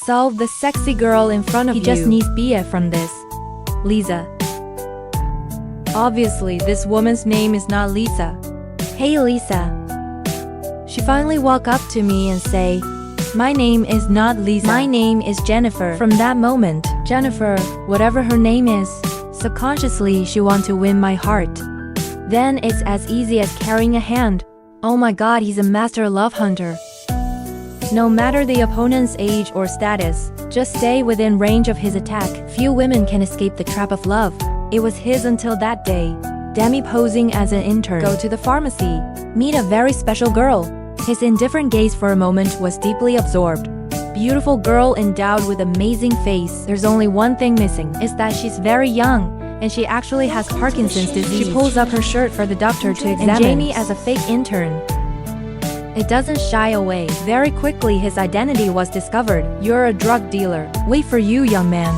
Solve the sexy girl in front of you. He just needs BF from this. Lisa. Obviously, this woman's name is not Lisa. Hey Lisa. She finally walk up to me and say, my name is not Lisa. My name is Jennifer. From that moment, Jennifer, whatever her name is, subconsciously she wants to win my heart. Then it's as easy as carrying a hand. Oh my god, he's a master love hunter. No matter the opponent's age or status, just stay within range of his attack. Few women can escape the trap of love. It was his until that day. Demi posing as an intern. Go to the pharmacy. Meet a very special girl. His indifferent gaze for a moment was deeply absorbed. Beautiful girl endowed with amazing face. There's only one thing missing, is that she's very young, and she actually has Parkinson's disease. She pulls up her shirt for the doctor to examine. And Jamie as a fake intern. It doesn't shy away. Very quickly his identity was discovered. You're a drug dealer. Wait for you, young man.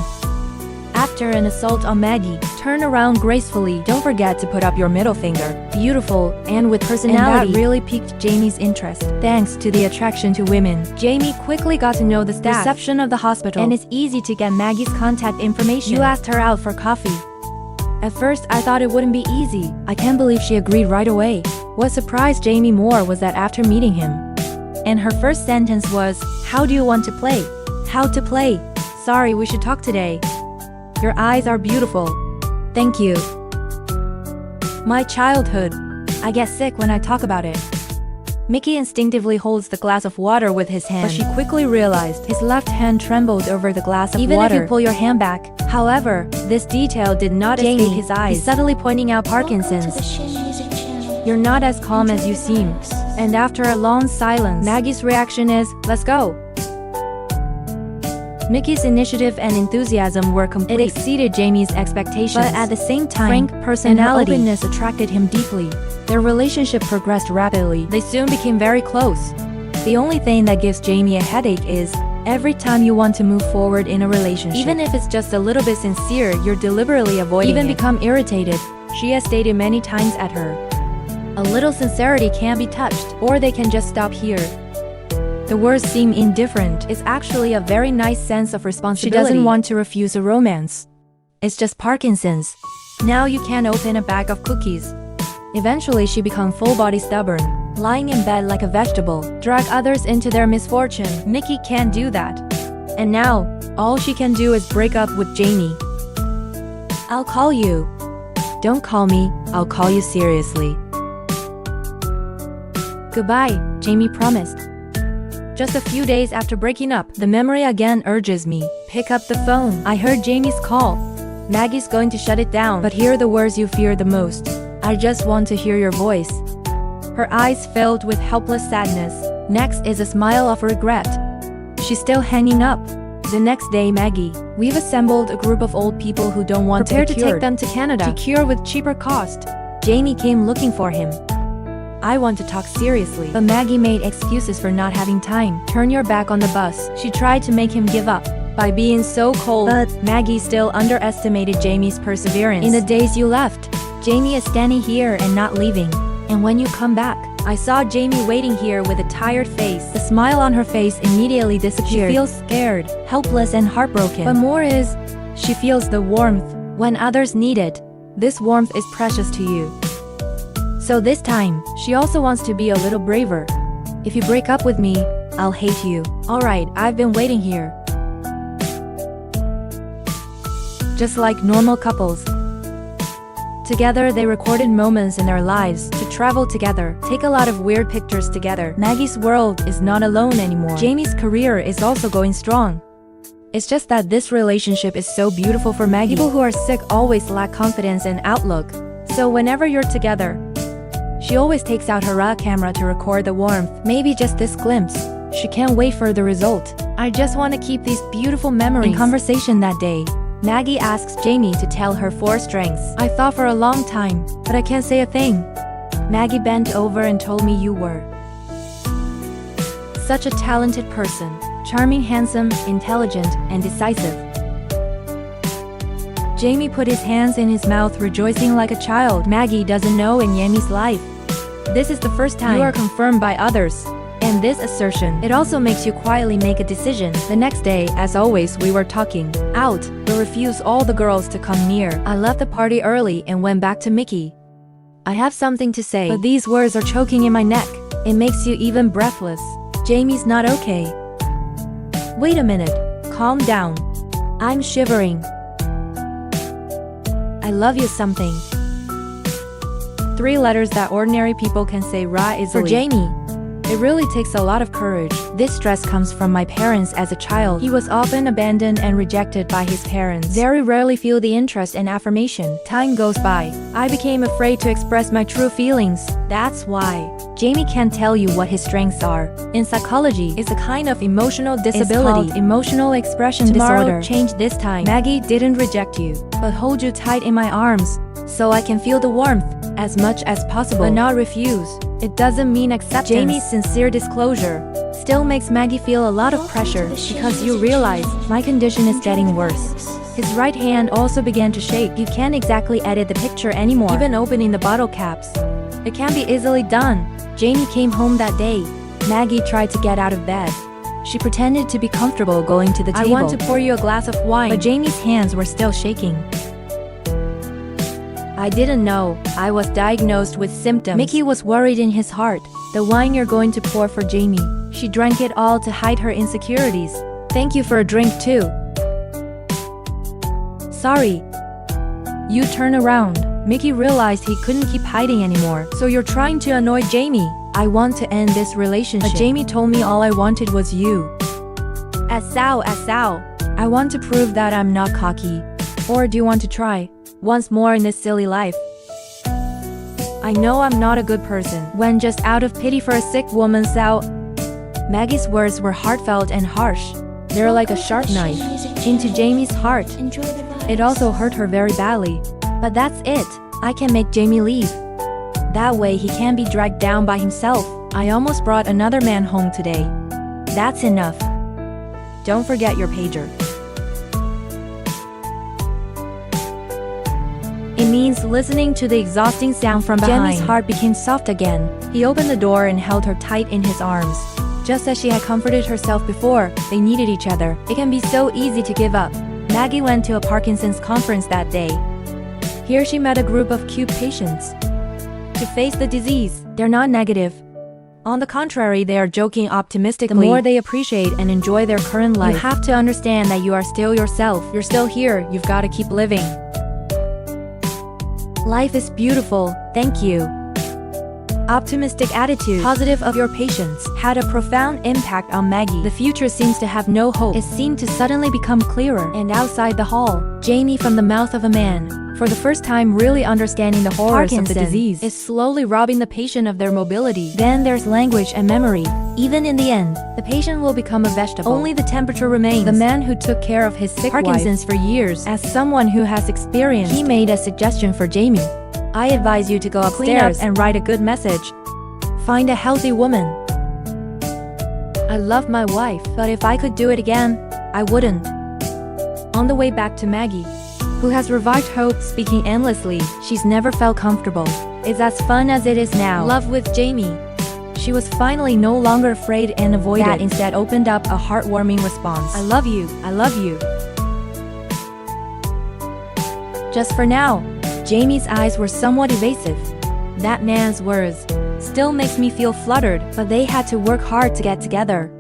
After an assault on Maggie, turn around gracefully. Don't forget to put up your middle finger. Beautiful, and with personality. And that really piqued Jamie's interest. Thanks to the attraction to women, Jamie quickly got to know the staff, reception of the hospital, and it's easy to get Maggie's contact information. You asked her out for coffee. At first, I thought it wouldn't be easy. I can't believe she agreed right away. What surprised Jamie more was that after meeting him, and her first sentence was, how do you want to play? How to play? Sorry, we should talk today. Your eyes are beautiful. Thank you. My childhood. I get sick when I talk about it. Mickey instinctively holds the glass of water with his hand, but she quickly realized his left hand trembled over the glass of water. Even if you pull your hand back. However, this detail did not escape his eyes. He's subtly pointing out Parkinson's. You're not as calm as you seem. And after a long silence, Maggie's reaction is, let's go. Mickey's initiative and enthusiasm were complete. It exceeded Jamie's expectations. But at the same time, frank personality and openness attracted him deeply. Their relationship progressed rapidly. They soon became very close. The only thing that gives Jamie a headache is, every time you want to move forward in a relationship, even if it's just a little bit sincere, you're deliberately avoiding it. Even become irritated. She has stated many times at her. A little sincerity can't be touched, or they can just stop here. The words seem indifferent. It's actually a very nice sense of responsibility. She doesn't want to refuse a romance. It's just Parkinson's. Now you can't open a bag of cookies. Eventually she becomes full-body stubborn, lying in bed like a vegetable, drag others into their misfortune. Mickey can't do that. And now, all she can do is break up with Jamie. I'll call you. Don't call me, I'll call you seriously. Goodbye, Jamie promised. Just a few days after breaking up, the memory again urges me. Pick up the phone. I heard Jamie's call. Maggie's going to shut it down, but hear the words you fear the most. I just want to hear your voice. Her eyes filled with helpless sadness. Next is a smile of regret. She's still hanging up. The next day, Maggie. We've assembled a group of old people who don't want to be cured. Prepare to take them to Canada to cure with cheaper cost. Jamie came looking for him. I want to talk seriously, but Maggie made excuses for not having time. Turn your back on the bus. She tried to make him give up by being so cold, but Maggie still underestimated Jamie's perseverance. In the days you left, Jamie is standing here and not leaving. And when you come back, I saw Jamie waiting here with a tired face. The smile on her face immediately disappeared. She feels scared, helpless and heartbroken. But more is, she feels the warmth when others need it. This warmth is precious to you. So this time, she also wants to be a little braver. If you break up with me, I'll hate you. Alright, I've been waiting here. Just like normal couples. Together they recorded moments in their lives to travel together, take a lot of weird pictures together. Maggie's world is not alone anymore. Jamie's career is also going strong. It's just that this relationship is so beautiful for Maggie. People who are sick always lack confidence and outlook. So whenever you're together, she always takes out her raw camera to record the warmth. Maybe just this glimpse. She can't wait for the result. I just want to keep these beautiful memories. In conversation that day, Maggie asks Jamie to tell her 4 strengths. I thought for a long time, but I can't say a thing. Maggie bent over and told me you were such a talented person. Charming, handsome, intelligent, and decisive. Jamie put his hands in his mouth, rejoicing like a child. Maggie doesn't know in Yami's life. This is the first time you are confirmed by others. And this assertion, it also makes you quietly make a decision. The next day, as always, we were talking out, but refused all the girls to come near. I left the party early and went back to Mickey. I have something to say, but these words are choking in my neck. It makes you even breathless. Jamie's not okay. Wait a minute. Calm down. I'm shivering. I love you something. 3 letters that ordinary people can say easily. For Jamie, it really takes a lot of courage. This stress comes from my parents as a child. He was often abandoned and rejected by his parents. Very rarely feel the interest and affirmation. Time goes by. I became afraid to express my true feelings. That's why Jamie can't tell you what his strengths are. In psychology, it's a kind of emotional disability. It's called emotional expression disorder. Change this time. Maggie didn't reject you, but hold you tight in my arms, so I can feel the warmth as much as possible, but not refuse. It doesn't mean acceptance. Jamie's sincere disclosure still makes Maggie feel a lot of pressure because you realize my condition is getting worse. His right hand also began to shake. You can't exactly edit the picture anymore, even opening the bottle caps. It can be easily done. Jamie came home that day. Maggie tried to get out of bed. She pretended to be comfortable going to the table. I want to pour you a glass of wine, but Jamie's hands were still shaking. I didn't know I was diagnosed with symptoms. Mickey was worried in his heart. The wine you're going to pour for Jamie. She drank it all to hide her insecurities. Thank you for a drink too. Sorry. You turn around. Mickey realized he couldn't keep hiding anymore. So you're trying to annoy Jamie. I want to end this relationship. But Jamie told me all I wanted was you. Asao. I want to prove that I'm not cocky. Or do you want to try once more in this silly life? I know I'm not a good person. When just out of pity for a sick woman, Sao. Maggie's words were heartfelt and harsh. They're like a sharp knife into Jamie's heart. It also hurt her very badly. But that's it. I can make Jamie leave. That way he can't be dragged down by himself. I almost brought another man home today. That's enough. Don't forget your pager. It means listening to the exhausting sound from behind. Jamie's heart became soft again. He opened the door and held her tight in his arms. Just as she had comforted herself before, they needed each other. It can be so easy to give up. Maggie went to a Parkinson's conference that day. Here she met a group of cute patients. To face the disease, they're not negative. On the contrary, they are joking optimistically. The more they appreciate and enjoy their current life. You have to understand that you are still yourself. You're still here. You've got to keep living. Life is beautiful, thank you. Optimistic attitude, positive of your patients, had a profound impact on Maggie. The future seems to have no hope. It seemed to suddenly become clearer. And outside the hall, Jamie, from the mouth of a man, for the first time really understanding the horrors of the disease, is slowly robbing the patient of their mobility. Then there's language and memory. Even in the end, the patient will become a vegetable. Only the temperature remains. The man who took care of his sick Parkinson's for years, as someone who has experience, he made a suggestion for Jamie. I advise you to go upstairs and write a good message. Find a healthy woman. I love my wife, but if I could do it again, I wouldn't. On the way back to Maggie, who has revived hope speaking endlessly, she's never felt comfortable. It's as fun as it is now. Love with Jamie. She was finally no longer afraid and avoided. That instead opened up a heartwarming response. I love you. I love you. Just for now. Jamie's eyes were somewhat evasive. That man's words still makes me feel fluttered, but they had to work hard to get together.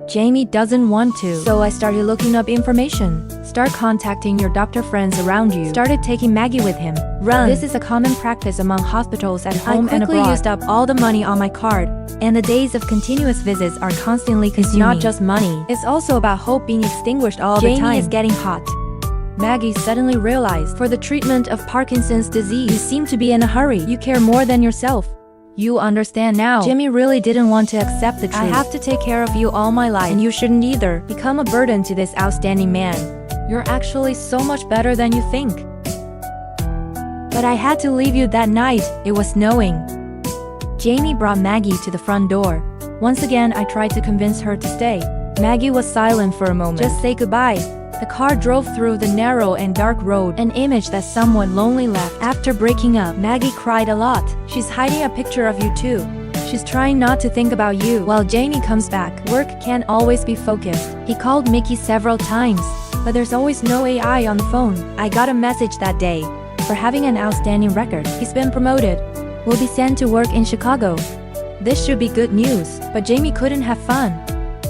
Jamie doesn't want to, so I started looking up information. Start contacting your doctor friends around you. Started taking Maggie with him. Run. This is a common practice among hospitals at home and abroad. I quickly used up all the money on my card, and the days of continuous visits are constantly consuming. It's not just money. It's also about hope being extinguished all the time. Jamie is getting hot. Maggie suddenly realized, for the treatment of Parkinson's disease, you seem to be in a hurry. You care more than yourself. You understand now. Jamie really didn't want to accept the truth. I have to take care of you all my life, and you shouldn't either. Become a burden to this outstanding man. You're actually so much better than you think. But I had to leave you that night. It was snowing. Jamie brought Maggie to the front door. Once again, I tried to convince her to stay. Maggie was silent for a moment. Just say goodbye. The car drove through the narrow and dark road, an image that someone lonely left. After breaking up, Maggie cried a lot. She's hiding a picture of you too. She's trying not to think about you while Jamie comes back. Work can't always be focused. He called Mickey several times, but there's always no AI on the phone. I got a message that day. For having an outstanding record, he's been promoted. Will be sent to work in Chicago. This should be good news, but Jamie couldn't have fun.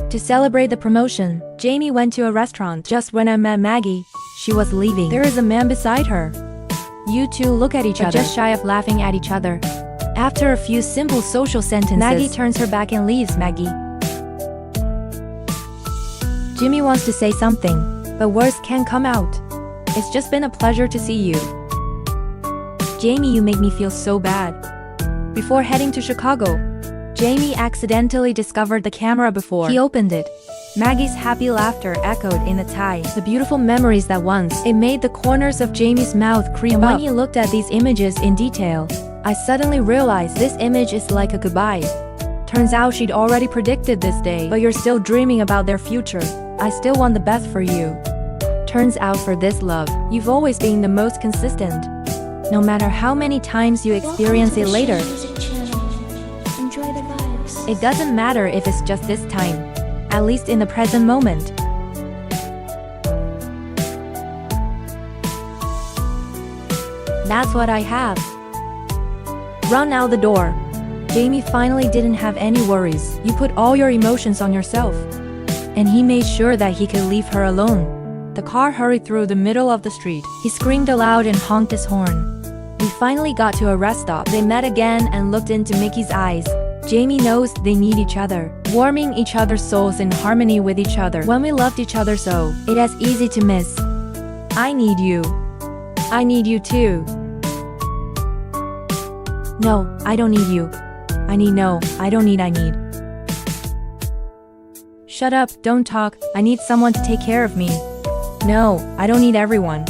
To celebrate the promotion, Jamie went to a restaurant. Just when I met Maggie, she was leaving. There is a man beside her. You two look at each other, just shy of laughing at each other. After a few simple social sentences, Maggie turns her back and leaves Maggie. Jimmy wants to say something, but words can't come out. It's just been a pleasure to see you. Jamie, you make me feel so bad. Before heading to Chicago, Jamie accidentally discovered the camera before he opened it. Maggie's happy laughter echoed in the tie. The beautiful memories that once it made the corners of Jamie's mouth creep up. When he looked at these images in detail, I suddenly realized this image is like a goodbye. Turns out she'd already predicted this day, but you're still dreaming about their future. I still want the best for you. Turns out for this love, you've always been the most consistent. No matter how many times you experience it later, it doesn't matter if it's just this time, at least in the present moment. That's what I have. Run out the door. Jamie finally didn't have any worries. You put all your emotions on yourself. And he made sure that he could leave her alone. The car hurried through the middle of the street. He screamed aloud and honked his horn. We finally got to a rest stop. They met again and looked into Mickey's eyes. Jamie knows they need each other, warming each other's souls in harmony with each other. When we loved each other so, it is easy to miss. I need you. I need you too. No, I don't need you. I need no, I don't need I need. Shut up, don't talk, I need someone to take care of me. No, I don't need everyone.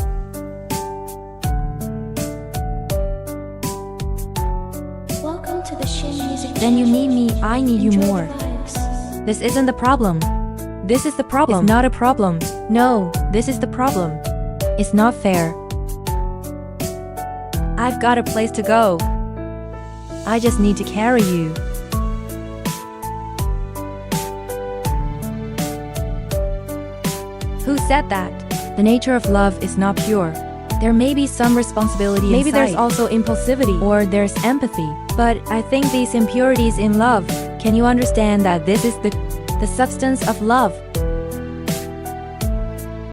Welcome to the Shin Music. Then you need me, I need you more. This isn't the problem. This is the problem. It's not a problem. No, this is the problem. It's not fair. I've got a place to go. I just need to carry you. Who said that? The nature of love is not pure. There may be some responsibility inside. Maybe there's also impulsivity, or there's empathy. But I think these impurities in love, can you understand that this is the substance of love?